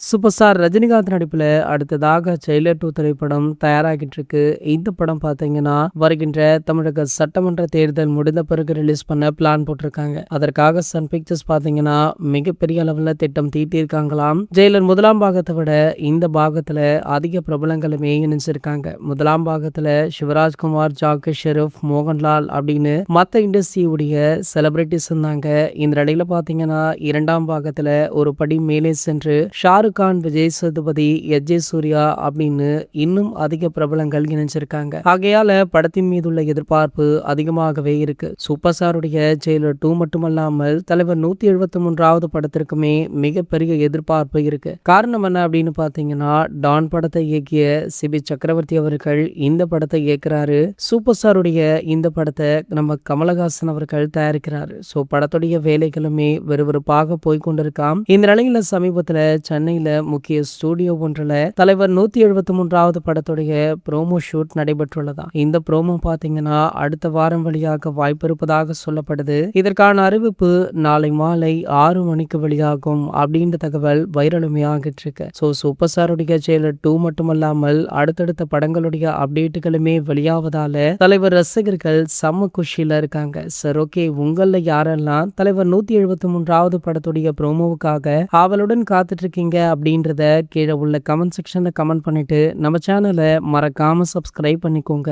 Super star Rajinikanth நடிப்புல அடுத்ததாக Jailer 2 திரைப்படம் தயாராகிட்டு இருக்கு. இந்த படம் பார்த்தீங்கன்னா வருகின்ற தமிழக சட்டமன்ற தேர்தல் முடிந்த பிறகு ரிலீஸ் பண்ண பிளான் போட்டிருக்காங்க. அதற்காக சன் பிக்சர்ஸ் பார்த்தீங்கன்னா மிகப்பெரிய அளவில் திட்டம் தீட்டியிருக்காங்களாம். ஜெயிலர் முதலாம் பாகத்தை விட இந்த பாகத்துல அதிக பிரபலங்களுமே இணைஞ்சிருக்காங்க. முதலாம் பாகத்துல சிவராஜ்குமார், ஜாக்கி ஷெரீப், மோகன்லால் அப்படின்னு மற்ற இண்டஸ்ட்ரியுடைய செலிபிரிட்டிஸ் இருந்தாங்க. இந்த இடையில பார்த்தீங்கன்னா இரண்டாம் பாகத்துல ஒரு படி மேலே சென்று ஷாருக் கான், விஜய் சேதுபதி, எஸ்.ஜே. சூர்யா அப்படின்னு இன்னும் அதிக பிரபலங்கள் இணைஞ்சிருக்காங்க. ஆகையால படத்தின் மீது உள்ள எதிர்பார்ப்பு அதிகமாகவே இருக்கு. சூப்பர் ஸ்டாருடைய ஜெயிலர் 2 மட்டுமல்லாமல் தலைவர் 173வது படத்திற்குமே மிகப்பெரிய எதிர்பார்ப்பு இருக்கு. காரணம் என்ன அப்படின்னு பாத்தீங்கன்னா, டான் படத்தை இயக்கிய சி.பி. சக்கரவர்த்தி அவர்கள் இந்த படத்தை இயக்குறாரு. சூப்பர் ஸ்டாருடைய இந்த படத்தை நம்ம கமலஹாசன் அவர்கள் தயாரிக்கிறாரு. சோ படத்துடைய வேலைகளுமே விறுவிறுப்பாக போய்கொண்டிருக்காம். இந்த நிலையில சமீபத்துல சென்னையில முக்கிய ஸ்டுடியோ ஒன்றுல தலைவர் 173வது படத்துடைய ப்ரோமோ ஷூட் நடைபெற்றுள்ளதா. இந்த ப்ரோமோ பாத்தீங்கன்னா அடுத்த வாரம் வெளியாக வாய்ப்பு இருப்பதாக சொல்லப்படுது. இதற்கான அறிவிப்பு நாளை மாலை 6 மணிக்கு வெளியாகும் அப்படின்ற தகவல் வைரலுமே ஆகிட்டு இருக்கு. சோ சூப்பர் ஸ்டாருடைய ஜெயிலர் 2 மட்டுமல்லாமல் அடுத்தடுத்த படங்களுடைய அப்டேட்டுகளுமே வெளியாவதால தலைவர் ரசிகர்கள் செம்ம குஷியில இருக்காங்க. சரி, ஓகே, உங்கள யாரெல்லாம் தலைவர் 173வது படத்துடைய ப்ரோமோவுக்காக ஆவலுடன் காத்துட்டு இருக்கீங்க அப்படின்றத கீழே உள்ள கமெண்ட் செக்ஷன்ல கமெண்ட் பண்ணிட்டு நம்ம சேனலை மறக்காம சப்ஸ்கிரைப் பண்ணிக்கோங்க.